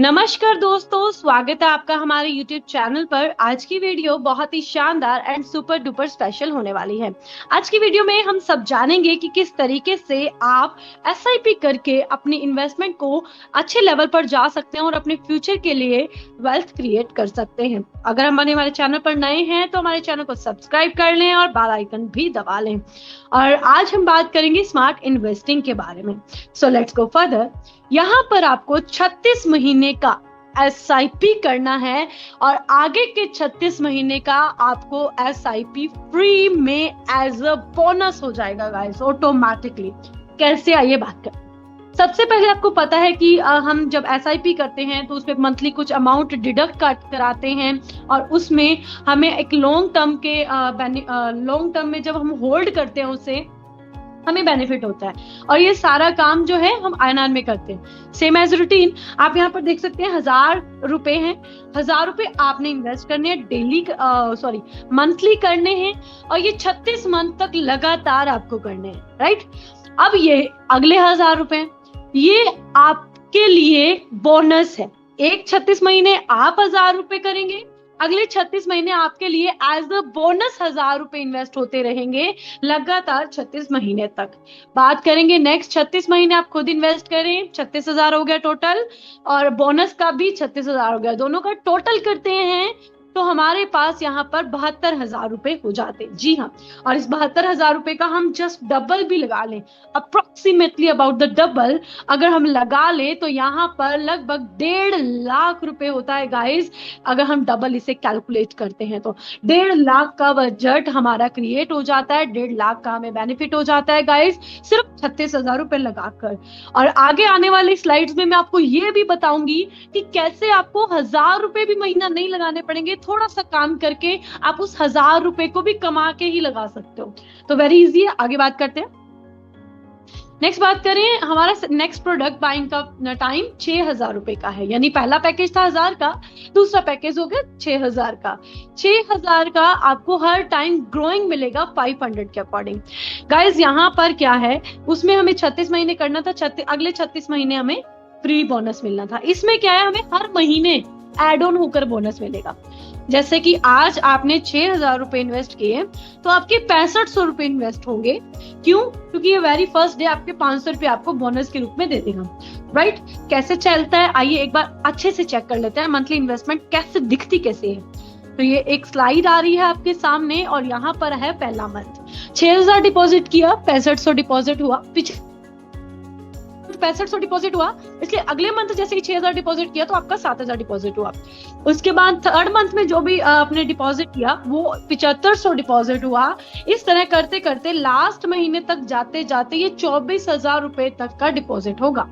नमस्कार दोस्तों, स्वागत है आपका हमारे YouTube चैनल पर। आज की वीडियो बहुत ही शानदार एंड सुपर डुपर स्पेशल होने वाली है। आज की वीडियो में हम सब जानेंगे कि किस तरीके से आप SIP करके अपनी इन्वेस्टमेंट को अच्छे लेवल पर जा सकते हैं और अपने फ्यूचर के लिए वेल्थ क्रिएट कर सकते हैं। अगर हमारे चैनल पर नए हैं तो हमारे चैनल को सब्सक्राइब कर लें और बेल आइकन भी दबा लें। और आज हम बात करेंगे स्मार्ट इन्वेस्टिंग के बारे में। So let's go further. यहाँ पर आपको 36 महीने का SIP करना है और आगे के 36 महीने का आपको SIP फ्री में एज अ बोनस हो जाएगा गाइस, ऑटोमेटिकली। कैसे, आइए बात करें। सबसे पहले आपको पता है कि हम जब SIP करते हैं तो उसमें मंथली कुछ अमाउंट डिडक्ट कराते हैं और उसमें हमें एक लॉन्ग टर्म में जब हम होल्ड करते हैं उसे हमें बेनिफिट होता है। और ये सारा काम जो है हम INR में करते हैं, सेम एज रूटीन। आप यहाँ पर देख सकते हैं 1000 रुपए हैं। 1000 रुपए आपने इन्वेस्ट करने हैं मंथली करने हैं और ये 36 मंथ तक लगातार आपको करने हैं, राइट। अब ये अगले 1000 रुपए ये आपके लिए बोनस है। एक 36 महीने आप 1000 रुपए करेंगे, अगले 36 महीने आपके लिए एज अ बोनस 1000 रुपए इन्वेस्ट होते रहेंगे लगातार 36 महीने तक। बात करेंगे नेक्स्ट 36 महीने आप खुद इन्वेस्ट करें, 36,000 हो गया टोटल, और बोनस का भी 36,000 हो गया। दोनों का टोटल करते हैं तो हमारे पास यहाँ पर 72,000 रुपए हो जाते हैं। जी हाँ, और इस 72,000 रुपए का हम जस्ट डबल भी लगा लें, अप्रोक्सीमेटली अबाउट द डबल अगर हम लगा ले तो यहाँ पर लगभग 1.5 लाख रुपए होता है गाइस। अगर हम डबल इसे कैलकुलेट करते हैं तो 1.5 लाख का बजट हमारा क्रिएट हो जाता है। 1.5 लाख का हमें बेनिफिट हो जाता है गाइस, सिर्फ 36,000 रुपए लगाकर। और आगे आने वाली स्लाइड्स में मैं आपको ये भी बताऊंगी कि कैसे आपको 1000 रुपए भी महीना नहीं लगाने पड़ेंगे। थोड़ा सा काम करके आप उस 1000 रुपए को भी कमा के ही लगा सकते हो। तो वेरी इजी है। आगे बात करते हैं। नेक्स्ट बात करें, हमारा नेक्स्ट प्रोडक्ट बाइंग का टाइम 6,000 रुपए का है। यानी पहला पैकेज था 1000 का, दूसरा पैकेज हो गया 6,000 का। 6,000 का आपको हर टाइम ग्रोइंग मिलेगा 500 के अकॉर्डिंग। गाइज यहाँ पर क्या है, उसमें हमें 36 महीने करना था, अगले 36 महीने हमें फ्री बोनस मिलना था। इसमें क्या है, हमें हर महीने एड ऑन होकर बोनस मिलेगा। जैसे कि आज आपने 6,000 रुपए इन्वेस्ट किए तो आपके 6500 रुपए इन्वेस्ट होंगे। क्यों? क्योंकि ये वेरी फर्स्ट डे आपके 500 रुपए आपको बोनस के रूप में दे देगा, राइट। कैसे चलता है, आइए एक बार अच्छे से चेक कर लेते हैं मंथली इन्वेस्टमेंट कैसे दिखती कैसे है। तो ये एक स्लाइड आ रही है आपके सामने और यहाँ पर है पहला मंथ। 6,000 डिपॉजिट किया, 6500 डिपॉजिट हुआ, 6500 डिपॉजिट हुआ, इसलिए अगले मंथ जैसे ही 6,000 डिपॉजिट किया तो आपका 7,000 डिपॉजिट हुआ। उसके बाद थर्ड मंथ में जो भी आपने डिपॉजिट किया वो 7500 डिपॉजिट हुआ। इस तरह करते करते लास्ट महीने तक जाते जाते ये 24,000 रुपए तक का डिपॉजिट होगा,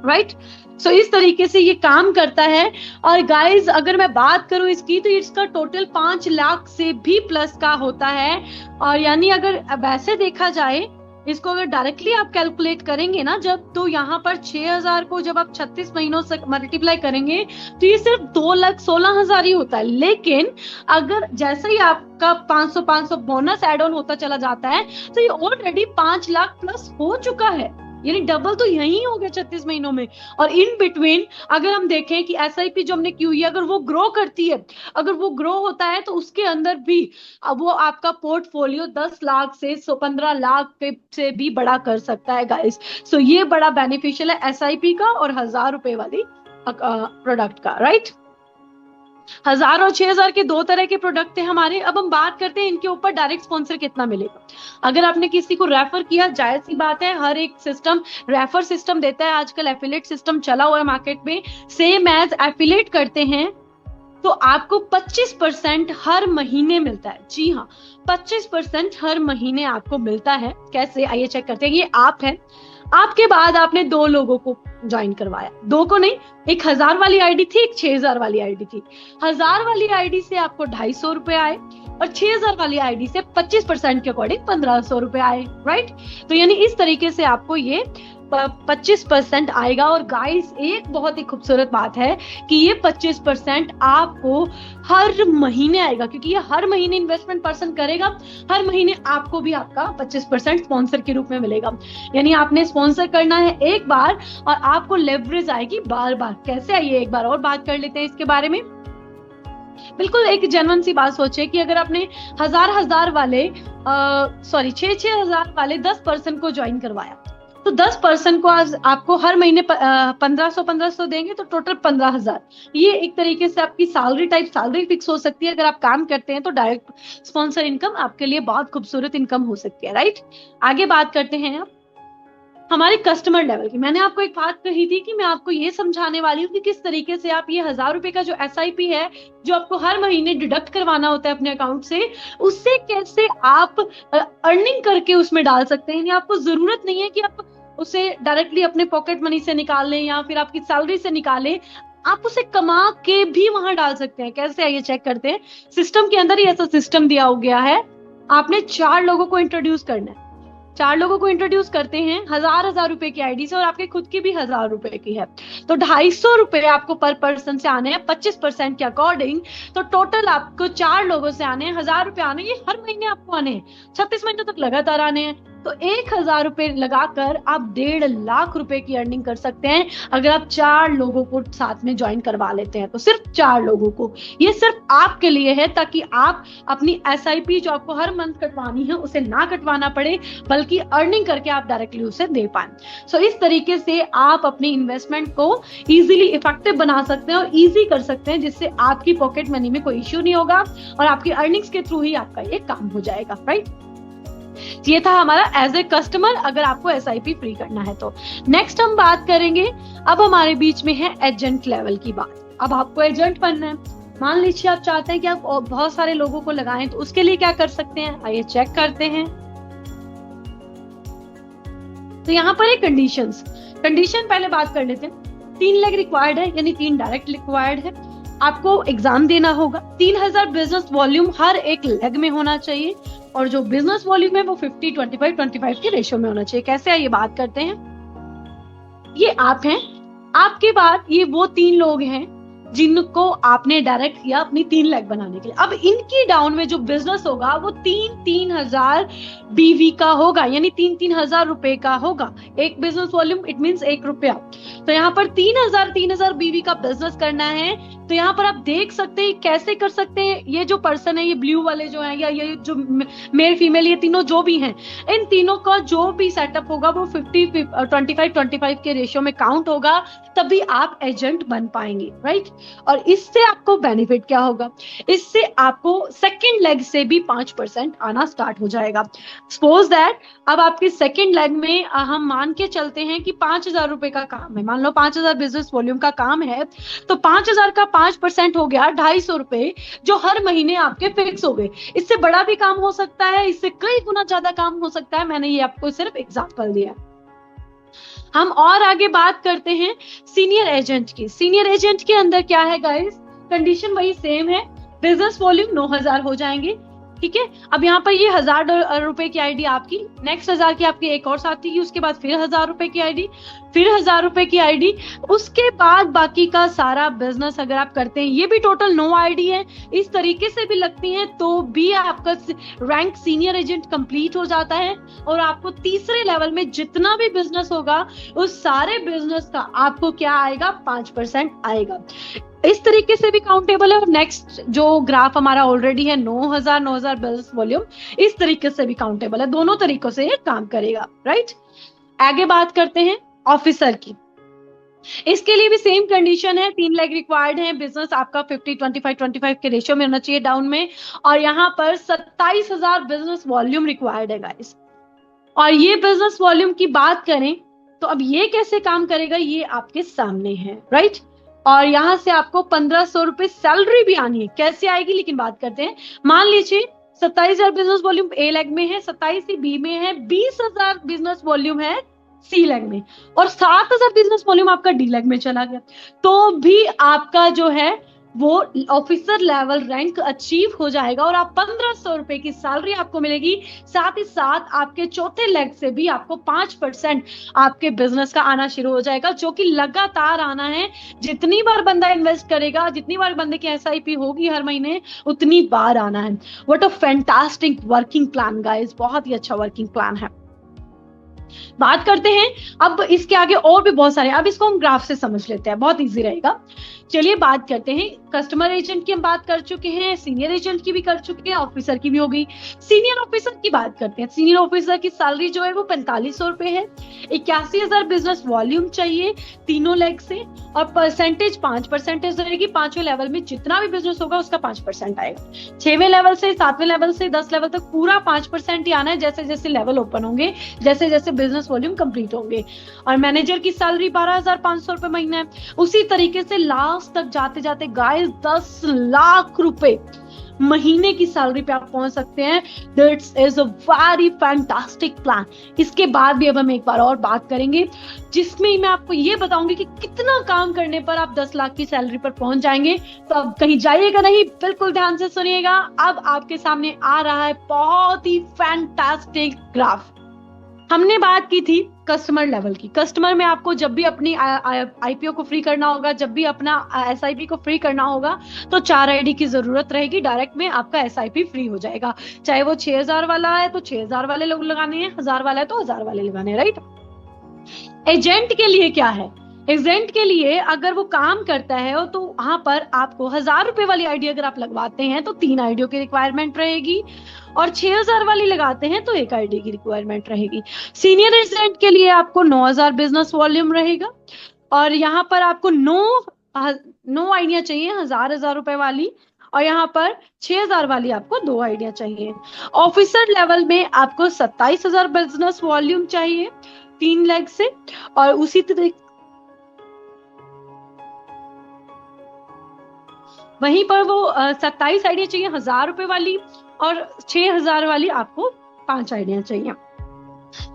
राइट। सो इस तरीके से ये काम करता है। और गाइज अगर मैं बात करूं इसकी तो इसका टोटल 5 लाख से भी प्लस का होता है। और यानी अगर वैसे देखा जाए, इसको अगर डायरेक्टली आप कैलकुलेट करेंगे ना जब, तो यहाँ पर 6,000 को जब आप 36 महीनों से मल्टीप्लाई करेंगे तो ये सिर्फ 2,16,000 ही होता है। लेकिन अगर जैसे ही आपका 500 बोनस एड ऑन होता चला जाता है तो ये ऑलरेडी 5 लाख प्लस हो चुका है। यानी डबल तो यही हो गया 36 महीनों में। और इन बिटवीन अगर हम देखें कि SIP जो हमने की हुई है, अगर वो ग्रो करती है, अगर वो ग्रो होता है तो उसके अंदर भी अब वो आपका पोर्टफोलियो 10 लाख से 15 लाख से भी बड़ा कर सकता है गाइस। सो ये बड़ा बेनिफिशियल है SIP का और 1000 रुपए वाली प्रोडक्ट का, राइट। 1000 और 6,000 के दो तरह के प्रोडक्ट थे हमारे। अब हम बात करते हैं इनके ऊपर डायरेक्ट स्पॉन्सर कितना मिलेगा। अगर आपने किसी को रेफर किया, जायज सी बात है, हर एक सिस्टम रेफर सिस्टम देता है। आजकल एफिलिएट सिस्टम चला हुआ है मार्केट में, सेम एज एफिलिएट करते हैं तो आपको 25% हर महीने मिलता है। जी हाँ, 25% हर महीने आपको मिलता है। कैसे, आइए चेक करते हैं। ये आप है, आपके बाद आपने 2 लोगों को ज्वाइन करवाया, 2 को नहीं, एक 1000 वाली आईडी थी, एक 6,000 वाली आईडी थी। 1000 वाली आईडी से आपको 250 रुपए आए और 6,000 वाली आईडी से 25% के अकॉर्डिंग 1,500 रुपए आए, राइट। तो यानी इस तरीके से आपको ये 25% आएगा। और गाइस एक बहुत ही खूबसूरत बात है कि ये 25% आपको हर महीने आएगा, क्योंकि ये हर महीने इन्वेस्टमेंट पर्सन करेगा, हर महीने आपको भी आपका 25% स्पॉन्सर के रूप में मिलेगा। यानी आपने स्पॉन्सर करना है एक बार और आपको लेवरेज आएगी बार बार। कैसे आइए एक बार और बात कर लेते हैं इसके बारे में। बिल्कुल एक जेन्युइन सी बात सोचे कि अगर आपने हजार वाले 6,000 वाले 10% को ज्वाइन करवाया, तो 10% को आज आपको हर महीने 1500 देंगे, तो टोटल 15,000। ये एक तरीके से आपकी सैलरी फिक्स हो सकती है। अगर आप काम करते हैं तो डायरेक्ट स्पॉन्सर इनकम आपके लिए बहुत खूबसूरत इनकम हो सकती है, राइट। आगे बात करते हैं आप हमारे कस्टमर लेवल की। मैंने आपको एक बात कही थी कि मैं आपको ये समझाने वाली हूँ कि किस तरीके से आप ये 1,000 रुपए का जो SIP है, जो आपको हर महीने डिडक्ट करवाना होता है अपने अकाउंट से, उससे कैसे आप अर्निंग करके उसमें डाल सकते हैं। आपको जरूरत नहीं है कि आप उसे डायरेक्टली अपने पॉकेट मनी से निकाल लें या फिर आपकी सैलरी से निकालें, आप उसे कमा के भी वहां डाल सकते हैं। कैसे आइए चेक करते हैं। सिस्टम के अंदर ही ऐसा सिस्टम दिया हो गया है। आपने 4 लोगों को इंट्रोड्यूस करना है। 4 लोगों को इंट्रोड्यूस करते हैं 1,000 रुपए की आईडी से, और आपके खुद की भी 1,000 रुपए की है, तो 250 रुपए आपको पर पर्सन से आने हैं 25% के अकॉर्डिंग। तो टोटल आपको 4 लोगों से आने हैं 1,000 रुपए आने, ये हर महीने आपको आने हैं, 36 महीने तक लगातार आने हैं। तो 1,000 रुपए लगाकर आप 1.5 लाख रुपए की अर्निंग कर सकते हैं अगर आप 4 लोगों को साथ में ज्वाइन करवा लेते हैं। तो सिर्फ 4 लोगों को, ये सिर्फ आपके लिए है, ताकि आप अपनी SIP जो आपको हर मंथ कटवानी है उसे ना कटवाना पड़े, बल्कि अर्निंग करके आप डायरेक्टली उसे दे पाए। सो इस तरीके से आप अपनी इन्वेस्टमेंट को इजीली इफेक्टिव बना सकते हैं और इजी कर सकते हैं, जिससे आपकी पॉकेट मनी में कोई इश्यू नहीं होगा और आपकी अर्निंग्स के थ्रू ही आपका ये काम हो जाएगा, राइट। ये था हमारा एज ए कस्टमर अगर आपको SIP फ्री करना है तो। नेक्स्ट हम बात करेंगे, अब हमारे बीच में है एजेंट लेवल की बात। अब आपको एजेंट बनना है। मान लीजिए आप चाहते हैं कि आप बहुत सारे लोगों को लगाएं, तो उसके लिए क्या कर सकते हैं, आइए चेक करते हैं। तो यहाँ पर एक कंडीशन पहले बात कर लेते हैं। 3 लेग रिक्वायर्ड है, यानी 3 डायरेक्ट रिक्वायर्ड है। आपको एग्जाम देना होगा। 3,000 बिजनेस वॉल्यूम हर एक लेग में होना चाहिए, और जो बिजनेस वॉल्यूम है वो 50-25-25 के रेशियो में होना चाहिए। कैसे है ये बात करते हैं। ये आप हैं, आपके बाद ये वो 3 लोग हैं जिनको आपने डायरेक्ट किया अपनी 3 लाख बनाने के लिए। अब इनकी डाउन में जो बिजनेस होगा वो 3,000 BV का होगा, यानी 3,000 रुपए का होगा। एक बिजनेस वॉल्यूम इट मींस 1 रुपया। तो यहाँ पर 3,000 BV का बिजनेस करना है। तो यहाँ पर आप देख सकते हैं कैसे कर सकते हैं। ये जो पर्सन है, ये ब्लू वाले जो हैं, या ये जो मेल फीमेल, ये तीनों जो भी हैं, इन तीनों का जो भी सेटअप होगा वो 50-25-25 के रेशियो में काउंट होगा, तभी आप एजेंट बन पाएंगे, राइट। और इससे आपको बेनिफिट क्या होगा, इससे आपको सेकंड लेग से भी 5% आना स्टार्ट हो जाएगा। सपोज दैट अब आपके सेकंड लेग में हम मान के चलते हैं कि 5,000 रुपए का काम है। मान लो 5,000 बिजनेस वॉल्यूम का काम है, तो 5,000 का 5% हो गया 250 रुपए, जो हर महीने आपके फिक्स हो गए। इससे बड़ा भी काम हो सकता है, इससे कई गुना ज्यादा काम हो सकता है। मैंने ये आपको सिर्फ एग्जांपल दिया। हम और आगे बात करते हैं सीनियर एजेंट की। सीनियर एजेंट के अंदर क्या है गाइस, कंडीशन वही सेम है। बिजनेस वॉल्यूम 9,000 हो जाएंगे, ठीक है। अब यहाँ पर ये 1,000 रुपए की आईडी आपकी, नेक्स्ट 1,000 की आपकी एक और साथी की, उसके बाद फिर 1,000 रुपए की आईडी, फिर 1,000 रुपए की आईडी, उसके बाद बाकी का सारा बिजनेस अगर आप करते हैं, ये भी टोटल 9 आईडी है, इस तरीके से भी लगती हैं, तो भी आपका रैंक सीनियर एजेंट कंप्लीट हो जाता है। और आपको तीसरे लेवल में जितना भी बिजनेस होगा, उस सारे बिजनेस का आपको क्या आएगा, 5% आएगा। इस तरीके से भी काउंटेबल है। और नेक्स्ट जो ग्राफ हमारा ऑलरेडी है 9,000 बिजनेस वॉल्यूम, इस तरीके से भी काउंटेबल है। दोनों तरीकों से ये काम करेगा, राइट। आगे बात करते हैं ऑफिसर की। इसके लिए भी सेम कंडीशन है, 3 लाख रिक्वायर्ड है, बिजनेस आपका 50-25-25 के रेशियो में होना चाहिए डाउन में, और यहाँ पर 27,000 बिजनेस वॉल्यूम रिक्वायर्ड है गाइस। और ये बिजनेस वॉल्यूम की बात करें तो अब ये कैसे काम करेगा, ये आपके सामने है, राइट। और यहाँ से आपको 1,500 रुपए सैलरी भी आनी है। कैसे आएगी, लेकिन बात करते हैं। मान लीजिए 27,000 बिजनेस वॉल्यूम ए लेग में है, 27 ही बी में है, 20,000 बिजनेस वॉल्यूम है सी लेग में, और 7,000 बिजनेस वॉल्यूम आपका डी लेग में चला गया, तो भी आपका जो है वो ऑफिसर लेवल रैंक अचीव हो जाएगा और आप 1500 रुपए की सैलरी आपको मिलेगी। साथ ही साथ आपके चौथे लेग से भी आपको 5% आपके बिजनेस का आना शुरू हो जाएगा, जो कि लगातार आना है। जितनी बार बंदा इन्वेस्ट करेगा, जितनी बार बंदे की एसआईपी होगी हर महीने, उतनी बार आना है। What a fantastic working plan guys, बहुत ही अच्छा वर्किंग प्लान है। बात करते हैं अब इसके आगे और भी बहुत सारे, अब इसको हम ग्राफ से समझ लेते हैं, बहुत इजी रहेगा। चलिए बात करते हैं, कस्टमर एजेंट की हम बात कर चुके हैं, सीनियर एजेंट की भी कर चुके हैं, ऑफिसर की भी हो गई। सीनियर ऑफिसर की बात करते हैं। सीनियर ऑफिसर की सैलरी जो है वो 4500 रुपए है। 81,000 बिजनेस वॉल्यूम चाहिए तीनों लेग से, और परसेंटेज 5% रहेगी। 5वें लेवल में जितना भी बिजनेस होगा उसका 5% आएगा। 6वें लेवल से 7वें लेवल से 10 लेवल तक पूरा 5% ही आना है, जैसे जैसे लेवल ओपन होंगे, जैसे जैसे बिजनेस वॉल्यूम कंप्लीट होंगे। और मैनेजर की सैलरी 12,500 रुपए महीना है। उसी तरीके से लास्ट तक जाते जाते गाइस 10 लाख रुपए महीने की सैलरी पे आप पहुंच सकते हैं। This is a very fantastic plan. इसके बाद भी अब हम एक बार और बात करेंगे, जिसमें मैं आपको ये बताऊंगी कि कितना काम करने पर आप 10 लाख की सैलरी पर पहुंच जाएंगे। तो अब कहीं जाइएगा नहीं, बिल्कुल ध्यान से सुनिएगा। अब आपके सामने आ रहा है बहुत ही फैंटास्टिक ग्राफ। हमने बात की थी कस्टमर लेवल की। कस्टमर में आपको जब भी अपनी आईपीओ को फ्री करना होगा, जब भी अपना एसआईपी को फ्री करना होगा, तो 4 आईडी की जरूरत रहेगी। डायरेक्ट में आपका एसआईपी फ्री हो जाएगा। चाहे वो 6000 वाला है तो 6000 वाले लोग लगाने हैं, 1000 वाला है तो 1000 वाले लगाने हैं, राइट। एजेंट के लिए क्या है? एजेंट के लिए अगर वो काम करता है तो वहां पर आपको 1000 रुपए वाली आईडी अगर आप लगवाते हैं तो 3 आईडियों की रिक्वायरमेंट रहेगी, और 6000 वाली लगाते हैं तो 1 आईडी की रिक्वायरमेंट रहेगी। सीनियर एजेंट के लिए आपको 9000 बिजनेस वॉल्यूम रहेगा, और यहाँ पर आपको 9 आइडिया चाहिए 1000 रुपए वाली, और यहाँ पर 6000 वाली आपको 2 आइडिया चाहिए। ऑफिसर लेवल में आपको 27,000 बिजनेस वॉल्यूम चाहिए 3 लेग से, और उसी तरीके वहीं पर वो 27 आइडिया चाहिए 1000 रुपए वाली, और 6000 वाली आपको 5 आइडिया चाहिए।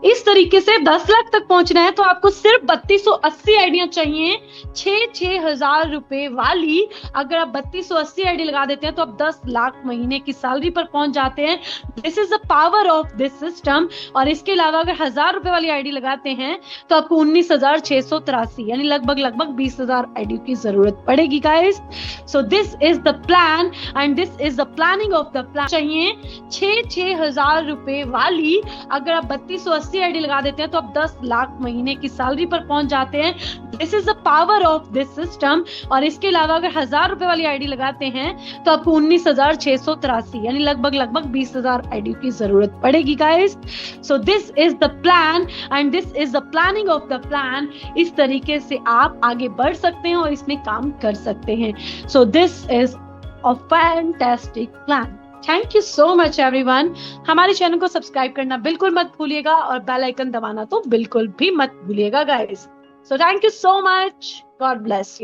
इस तरीके से 10 लाख तक पहुंचना है तो आपको सिर्फ 3280 आइडिया चाहिए 6,000 रुपए वाली। अगर आप 3280 आईडी लगा देते हैं तो आप 10 लाख महीने की सैलरी पर पहुंच जाते हैं। This is the power of this system. और इसके अलावा अगर 1000 रुपए वाली आईडी लगाते हैं तो आपको 19,683 यानी लगभग 20,000 आईडी की जरूरत पड़ेगी guys. So this is the plan and this is the planning of the plan. चाहिए 6,000 रुपए वाली। अगर आप 3280 आईडी लगा देते हैं तो आप 10 लाख महीने की सैलरी पर पहुंच जाते हैं। This is the power of this system. और इसके अलावा अगर 1000 रुपए वाली आईडी लगाते हैं तो आपको 19,683 यानी लगभग 20,000 आईडी की जरूरत पड़ेगी guys. So this is the plan and this is the planning of the plan. इस तरीके से आप आगे बढ़ सकते हैं और इसमें काम कर सकते हैं। So this is a fantastic plan. Thank you so much everyone. हमारे चैनल को सब्सक्राइब करना बिल्कुल मत भूलिएगा, और बेल आइकन दबाना तो बिल्कुल भी मत भूलिएगा guys. So thank you so much. God bless you.